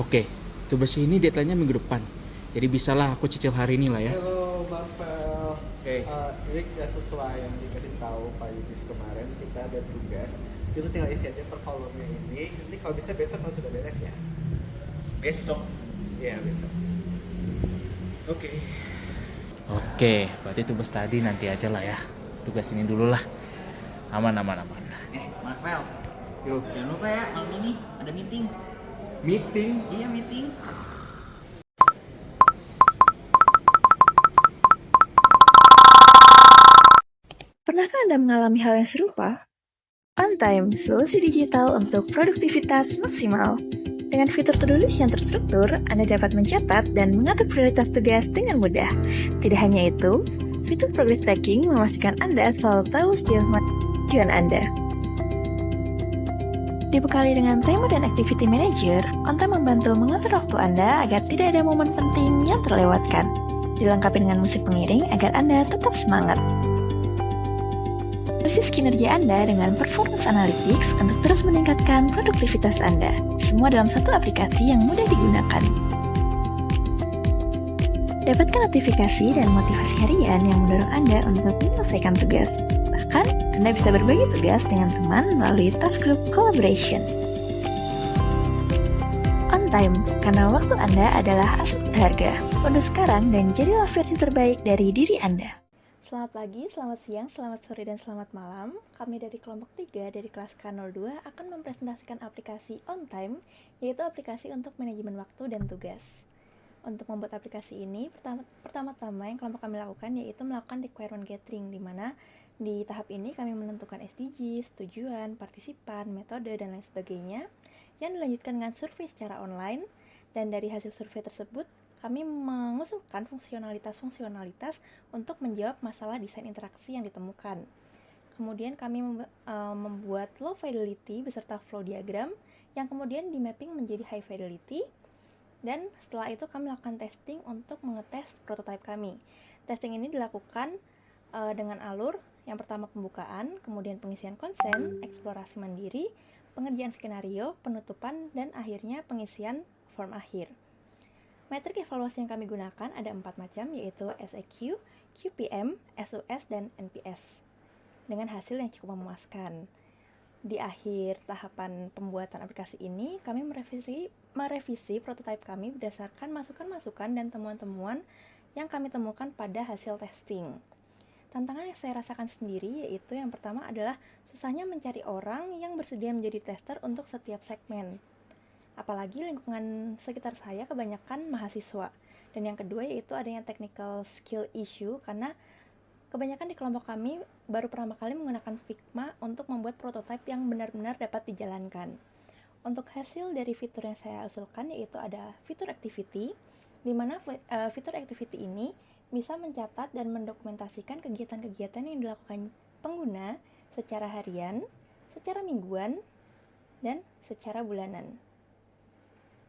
Oke, tugas ini deadline-nya minggu depan. Jadi bisalah aku cicil hari ini lah ya. Halo Marvel. Oke. Rick, ya sesuai yang dikasih tahu Pak Yudis kemarin, kita ada tugas. Kita tinggal isi aja per kolomnya ini. Nanti kalau bisa besok kalau sudah beres ya. Besok. Iya besok. Oke. Oke, berarti tugas tadi nanti aja lah ya. Tugas ini dulu lah. Aman, aman, aman. Marvel, Yuk, jangan lupa ya malam ini ada meeting. meeting. Iya meeting. Pernahkah Anda mengalami hal yang serupa? OnTime, solusi digital untuk produktivitas maksimal. Dengan fitur to-do list yang terstruktur, Anda dapat mencatat dan mengatur prioritas tugas dengan mudah. Tidak hanya itu, fitur progress tracking memastikan Anda selalu tahu sejauh mana tujuan Anda. Dibekali dengan timer dan activity manager, OnTime membantu mengatur waktu Anda agar tidak ada momen penting yang terlewatkan. Dilengkapi dengan musik pengiring agar Anda tetap semangat. Analisis kinerja Anda dengan Performance Analytics untuk terus meningkatkan produktivitas Anda. Semua dalam satu aplikasi yang mudah digunakan. Dapatkan notifikasi dan motivasi harian yang mendorong Anda untuk menyelesaikan tugas. Bahkan, Anda bisa berbagi tugas dengan teman melalui task group collaboration. On time, karena waktu Anda adalah aset berharga. Unduh sekarang dan jadilah versi terbaik dari diri Anda. Selamat pagi, selamat siang, selamat sore, dan selamat malam. Kami dari kelompok 3 dari kelas K02 akan mempresentasikan aplikasi OnTime, yaitu aplikasi untuk manajemen waktu dan tugas. Untuk membuat aplikasi ini, pertama-tama yang kelompok kami lakukan yaitu melakukan requirement gathering, di mana di tahap ini kami menentukan SDGs, tujuan, partisipan, metode, dan lain sebagainya, yang dilanjutkan dengan survei secara online, dan dari hasil survei tersebut, kami mengusulkan fungsionalitas-fungsionalitas untuk menjawab masalah desain interaksi yang ditemukan. Kemudian kami membuat low fidelity beserta flow diagram yang kemudian di-mapping menjadi high fidelity. Dan setelah itu kami lakukan testing untuk mengetes prototipe kami. Testing ini dilakukan dengan alur yang pertama pembukaan, kemudian pengisian konsen, eksplorasi mandiri, pengerjaan skenario, penutupan, dan akhirnya pengisian form akhir. Metrik evaluasi yang kami gunakan ada 4 macam, yaitu SEQ, QPM, SOS, dan NPS, dengan hasil yang cukup memuaskan. Di akhir tahapan pembuatan aplikasi ini, kami merevisi prototipe kami berdasarkan masukan-masukan dan temuan-temuan yang kami temukan pada hasil testing. Tantangan yang saya rasakan sendiri yaitu yang pertama adalah susahnya mencari orang yang bersedia menjadi tester untuk setiap segmen. Apalagi lingkungan sekitar saya kebanyakan mahasiswa. Dan yang kedua yaitu adanya technical skill issue, karena kebanyakan di kelompok kami baru pertama kali menggunakan Figma untuk membuat prototipe yang benar-benar dapat dijalankan. Untuk hasil dari fitur yang saya usulkan yaitu ada fitur activity, di mana fitur activity ini bisa mencatat dan mendokumentasikan kegiatan-kegiatan yang dilakukan pengguna secara harian, secara mingguan, dan secara bulanan.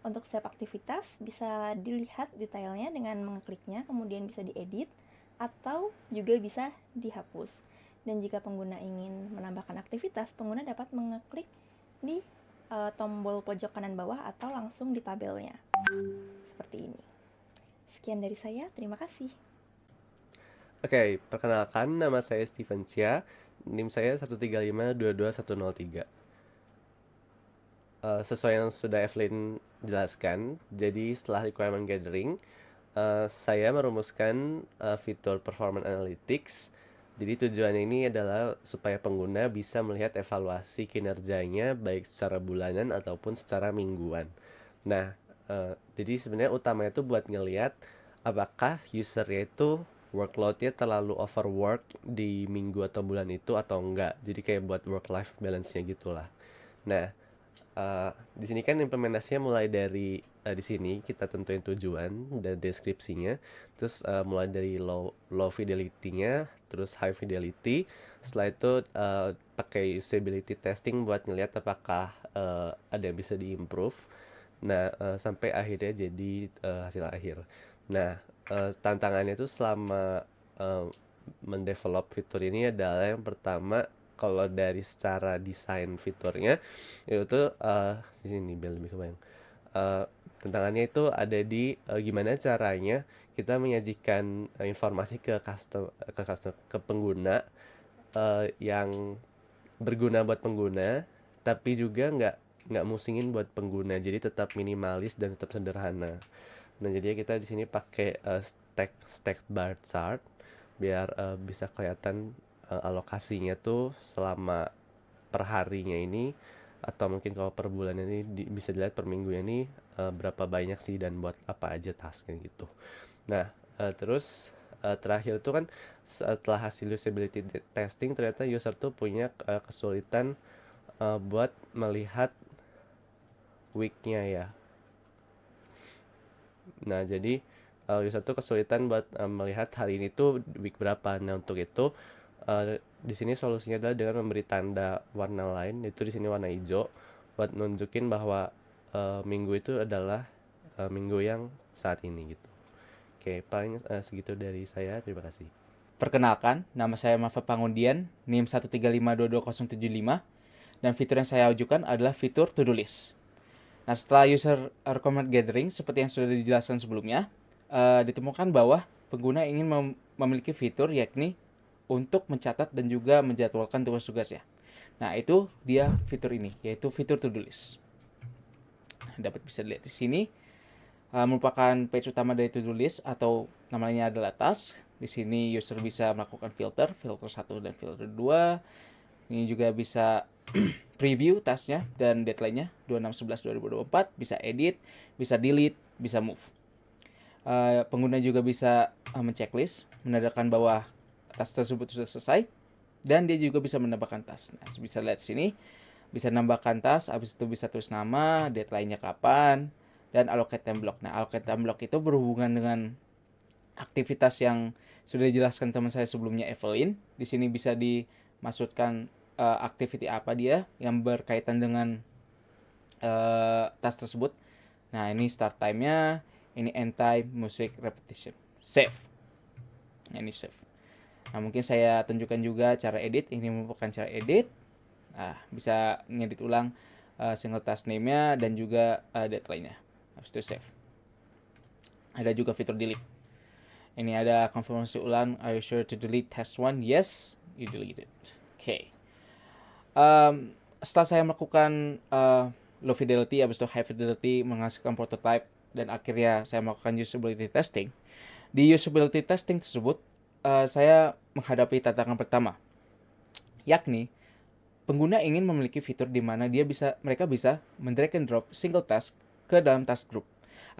Untuk setiap aktivitas bisa dilihat detailnya dengan mengekliknya, kemudian bisa diedit atau juga bisa dihapus. Dan jika pengguna ingin menambahkan aktivitas, pengguna dapat mengeklik di tombol pojok kanan bawah atau langsung di tabelnya. Seperti ini. Sekian dari saya, terima kasih. Oke, perkenalkan nama saya Steven Cia, NIM saya 135222103. Sesuai yang sudah Evelyn jelaskan, jadi setelah requirement gathering, saya merumuskan fitur performance analytics. Jadi tujuannya ini adalah supaya pengguna bisa melihat evaluasi kinerjanya baik secara bulanan ataupun secara mingguan. Nah, jadi sebenarnya utamanya itu buat ngelihat apakah usernya itu workloadnya terlalu overwork di minggu atau bulan itu atau enggak. Jadi kayak buat work-life balance-nya gitulah. Nah, di sini kan implementasinya mulai dari di sini kita tentuin tujuan dan deskripsinya, terus mulai dari low fidelity-nya, terus high fidelity. Setelah itu pakai usability testing buat ngelihat apakah ada yang bisa diimprove. Nah, sampai akhirnya jadi hasil akhir. Nah, tantangannya itu selama mendevelop fitur ini adalah yang pertama, kalau dari secara desain fiturnya itu di sini biar lebih kebayang. Tantangannya itu ada di gimana caranya kita menyajikan informasi ke pengguna yang berguna buat pengguna, tapi juga nggak musingin buat pengguna, jadi tetap minimalis dan tetap sederhana. Nah, jadi kita di sini pakai stack bar chart biar bisa kelihatan alokasinya tuh selama per harinya ini, atau mungkin kalau per bulan ini bisa dilihat per minggu ini berapa banyak sih dan buat apa aja tasknya gitu. Nah, terus terakhir itu kan setelah hasil usability testing ternyata user tuh punya kesulitan buat melihat week-nya ya. Nah, jadi user tuh kesulitan buat melihat hari ini tuh week berapa. Nah, untuk itu di sini solusinya adalah dengan memberi tanda warna lain, itu di sini warna hijau, buat nunjukin bahwa minggu itu adalah minggu yang saat ini gitu. Oke, paling segitu dari saya. Terima kasih. Perkenalkan, nama saya Marva Pangundian, NIM 135220075, dan fitur yang saya ajukan adalah fitur to-do list. Nah, setelah user requirement gathering, seperti yang sudah dijelaskan sebelumnya, ditemukan bahwa pengguna ingin memiliki fitur yakni untuk mencatat dan juga menjadwalkan tugas-tugasnya. Nah, itu dia fitur ini, yaitu fitur to-do list. Dapat bisa dilihat di sini. Merupakan page utama dari to-do list atau namanya adalah task. Di sini user bisa melakukan filter 1 dan filter 2. Ini juga bisa preview tasknya dan deadline-nya 26/11/2024, bisa edit, bisa delete, bisa move. Pengguna juga bisa menceklis, menandakan bahwa task tersebut sudah selesai, dan dia juga bisa menambahkan task. Nah, bisa lihat di sini, bisa nambahkan task, habis itu bisa tulis nama, deadline-nya kapan, dan allocate time block. Nah, allocate time block itu berhubungan dengan aktivitas yang sudah dijelaskan teman saya sebelumnya, Evelyn. Di sini bisa dimasukkan activity apa dia yang berkaitan dengan task tersebut. Nah, ini start time-nya, ini end time, music, repetition, save. Nah, ini save. Nah, mungkin saya tunjukkan juga cara edit. Ini merupakan cara edit. Nah, bisa ngedit ulang single task name-nya dan juga deadline-nya. Habis itu save. Ada juga fitur delete. Ini ada konfirmasi ulang. Are you sure to delete task 1? Yes, you delete it. Okay. Setelah saya melakukan low fidelity, habis itu high fidelity, menghasilkan prototype, dan akhirnya saya melakukan usability testing. Di usability testing tersebut, saya menghadapi tantangan pertama, yakni pengguna ingin memiliki fitur di mana mereka bisa mendrag and drop single task ke dalam task group.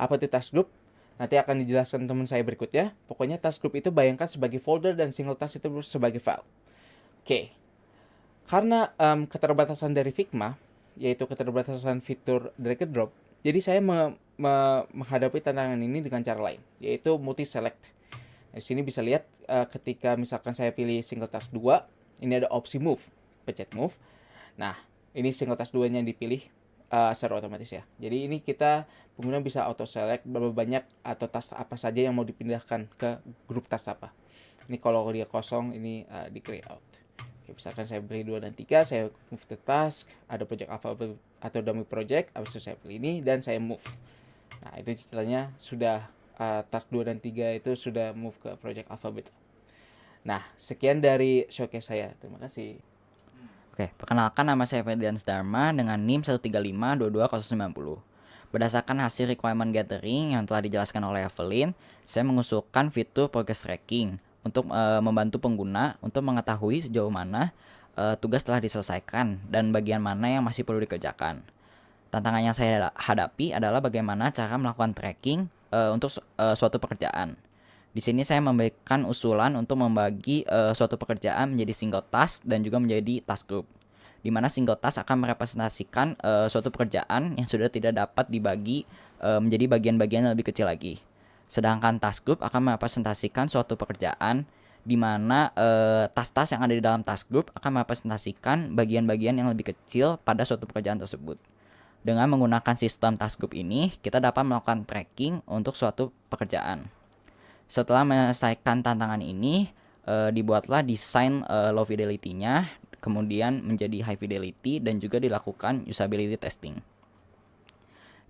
Apa itu task group? Nanti akan dijelaskan teman saya berikutnya. Pokoknya task group itu bayangkan sebagai folder dan single task itu sebagai file. Oke. Karena keterbatasan dari Figma, yaitu keterbatasan fitur drag and drop, jadi saya menghadapi tantangan ini dengan cara lain, yaitu multi select. Di sini bisa lihat ketika misalkan saya pilih single task 2, ini ada opsi move, pencet move. Nah, ini single task 2-nya yang dipilih secara otomatis ya. Jadi ini pengguna bisa auto select berapa banyak atau task apa saja yang mau dipindahkan ke grup task apa. Ini kalau dia kosong, ini di create out. Oke, misalkan saya pilih 2 dan 3, saya move the task, ada project alphabet atau dummy project, habis itu saya pilih ini dan saya move. Nah, itu ceritanya sudah task 2 dan 3 itu sudah move ke project alphabet. Nah, sekian dari showcase saya. Terima kasih. Oke, perkenalkan nama saya Ferdian Dharma dengan NIM 135220090. Berdasarkan hasil requirement gathering yang telah dijelaskan oleh Evelyn, saya mengusulkan fitur progress tracking untuk membantu pengguna untuk mengetahui sejauh mana tugas telah diselesaikan dan bagian mana yang masih perlu dikerjakan. Tantangan yang saya hadapi adalah bagaimana cara melakukan tracking untuk suatu pekerjaan. Di sini saya memberikan usulan untuk membagi suatu pekerjaan menjadi single task dan juga menjadi task group, di mana single task akan merepresentasikan suatu pekerjaan yang sudah tidak dapat dibagi menjadi bagian-bagian yang lebih kecil lagi. Sedangkan task group akan merepresentasikan suatu pekerjaan di mana task-task yang ada di dalam task group akan merepresentasikan bagian-bagian yang lebih kecil pada suatu pekerjaan tersebut. Dengan menggunakan sistem task group ini, kita dapat melakukan tracking untuk suatu pekerjaan. Setelah menyelesaikan tantangan ini, dibuatlah desain low fidelity-nya, kemudian menjadi high fidelity dan juga dilakukan usability testing.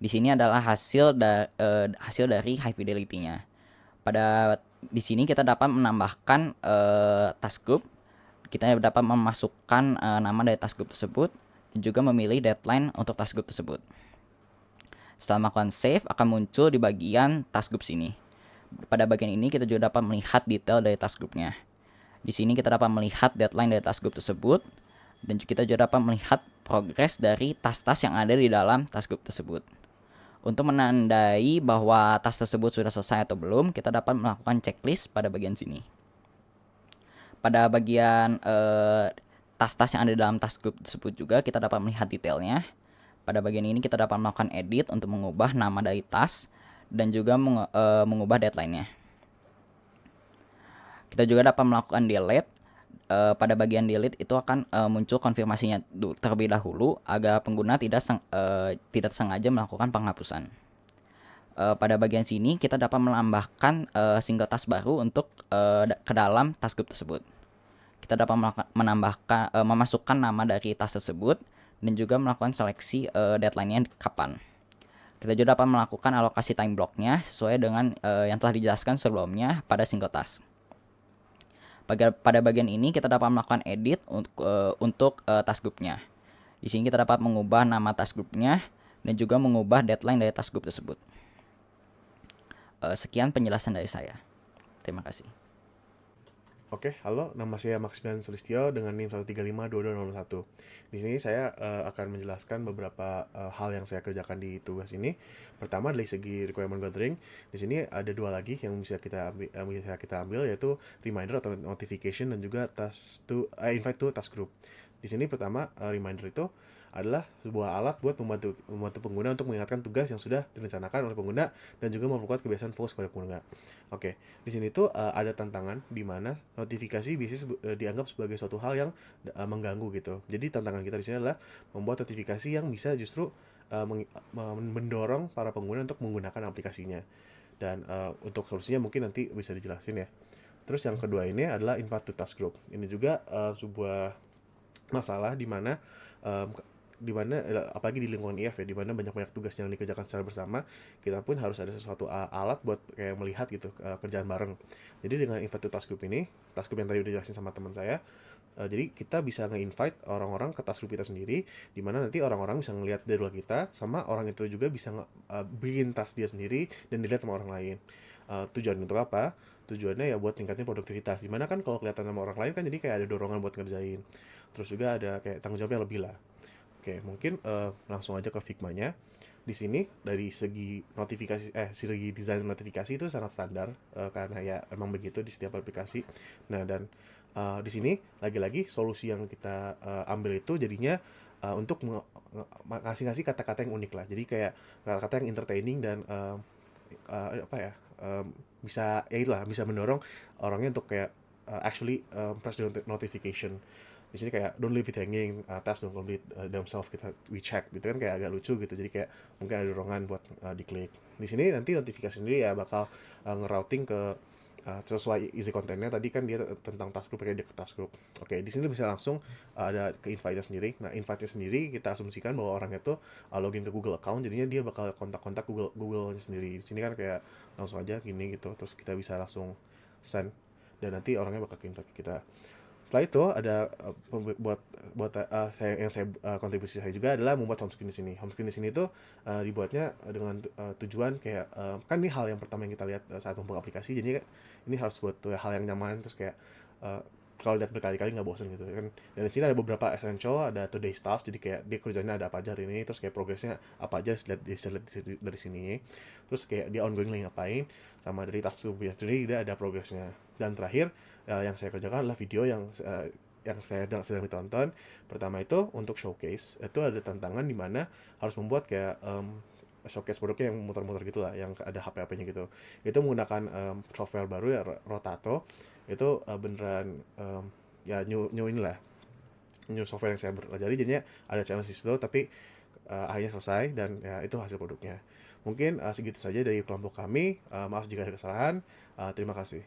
Di sini adalah hasil dari high fidelity-nya. Di sini kita dapat menambahkan task group, kita dapat memasukkan nama dari task group tersebut, dan juga memilih deadline untuk task group tersebut. Setelah melakukan save, akan muncul di bagian task group sini. Pada bagian ini kita juga dapat melihat detail dari task groupnya. Di sini kita dapat melihat deadline dari task group tersebut, dan kita juga dapat melihat progres dari task-task yang ada di dalam task group tersebut. Untuk menandai bahwa task tersebut sudah selesai atau belum, kita dapat melakukan checklist pada bagian sini. Pada bagian task-task yang ada di dalam task group tersebut juga kita dapat melihat detailnya. Pada bagian ini kita dapat melakukan edit untuk mengubah nama dari task dan juga mengubah deadline-nya. Kita juga dapat melakukan delete. Pada bagian delete itu akan muncul konfirmasinya terlebih dahulu agar pengguna tidak sengaja melakukan penghapusan. Pada bagian sini kita dapat menambahkan single task baru untuk ke dalam task group tersebut. Kita dapat memasukkan nama dari task tersebut dan juga melakukan seleksi deadline-nya kapan. Kita juga dapat melakukan alokasi time block-nya sesuai dengan yang telah dijelaskan sebelumnya pada single task. Pada bagian ini kita dapat melakukan edit untuk task group-nya. Di sini kita dapat mengubah nama task group-nya dan juga mengubah deadline dari task group tersebut. Sekian penjelasan dari saya. Terima kasih. Oke, halo, nama saya Maximian Sulistyo dengan NIM 1352201. Di sini saya akan menjelaskan beberapa hal yang saya kerjakan di tugas ini. Pertama dari segi requirement gathering, di sini ada dua lagi yang bisa kita ambil yaitu reminder atau notification dan juga invite to task group. Di sini pertama reminder itu adalah sebuah alat buat membantu pengguna untuk mengingatkan tugas yang sudah direncanakan oleh pengguna dan juga memperkuat kebiasaan fokus pada pengguna. Oke, di sini tuh ada tantangan di mana notifikasi biasanya dianggap sebagai suatu hal yang mengganggu gitu. Jadi tantangan kita di sini adalah membuat notifikasi yang bisa justru mendorong para pengguna untuk menggunakan aplikasinya. Dan untuk solusinya mungkin nanti bisa dijelasin ya. Terus yang kedua ini adalah invite to task group. Ini juga sebuah masalah di mana apalagi di lingkungan IF ya, di mana banyak tugas yang dikerjakan secara bersama, kita pun harus ada sesuatu alat buat kayak melihat gitu kerjaan bareng. Jadi dengan invite to task group ini, task group yang tadi udah jelasin sama teman saya, jadi kita bisa nge-invite orang-orang ke task group kita sendiri, di mana nanti orang-orang bisa ngelihat jadwal kita, sama orang itu juga bisa bikin task dia sendiri dan dilihat sama orang lain. Tujuan untuk apa? Tujuannya ya buat tingkatin produktivitas. Dimana kan kalau kelihatan sama orang lain kan jadi kayak ada dorongan buat ngerjain. Terus juga ada kayak tanggung jawabnya lebih lah. Oke, mungkin langsung aja ke Figma-nya. Di sini dari segi segi desain notifikasi itu sangat standar karena ya emang begitu di setiap aplikasi. Nah, dan di sini lagi-lagi solusi yang kita ambil itu jadinya untuk ngasih kata-kata yang unik lah. Jadi kayak kata-kata yang entertaining dan bisa ya itulah, bisa mendorong orangnya untuk kayak actually press the notification. Di sini kayak don't leave it hanging, task don't complete themselves, we check gitu kan, kayak agak lucu gitu. Jadi kayak mungkin ada dorongan buat diklik. Di sini nanti notifikasi sendiri ya bakal ngerouting ke sesuai isi kontennya. Tadi kan dia tentang task group, kayak dia ke task group. Oke, di sini bisa langsung ada ke invite-nya sendiri. Nah, invite-nya sendiri kita asumsikan bahwa orangnya tuh login ke Google account, jadinya dia bakal kontak-kontak Google-nya sendiri. Di sini kan kayak langsung aja gini gitu, terus kita bisa langsung send dan nanti orangnya bakal ke invite ke kita. Setelah itu ada kontribusi saya juga adalah membuat home screen di sini. Home screen di sini itu dibuatnya dengan tujuan kayak kan ini hal yang pertama yang kita lihat saat membuka aplikasi. Jadi ini harus buat hal yang nyaman, terus kayak kalau lihat berkali-kali nggak bosan gitu kan. Dan di sini ada beberapa essential, ada today's task, jadi kayak dia kerjanya ada apa aja hari ini, terus kayak progresnya apa aja bisa lihat dari sini. Terus kayak dia ongoing lagi ngapain, sama dari task sebelumnya sendiri dia ada progresnya. Dan terakhir yang saya kerjakan adalah video yang saya sedang ditonton. Pertama itu untuk showcase, itu ada tantangan di mana harus membuat kayak showcase produknya yang muter-muter gitu lah, yang ada HP-HP-nya gitu. Itu menggunakan software baru ya, Rotato. Itu beneran ya new software yang saya pelajari. Jadinya ada challenge di situ, tapi akhirnya selesai dan ya itu hasil produknya. Mungkin segitu saja dari kelompok kami. Maaf jika ada kesalahan. Terima kasih.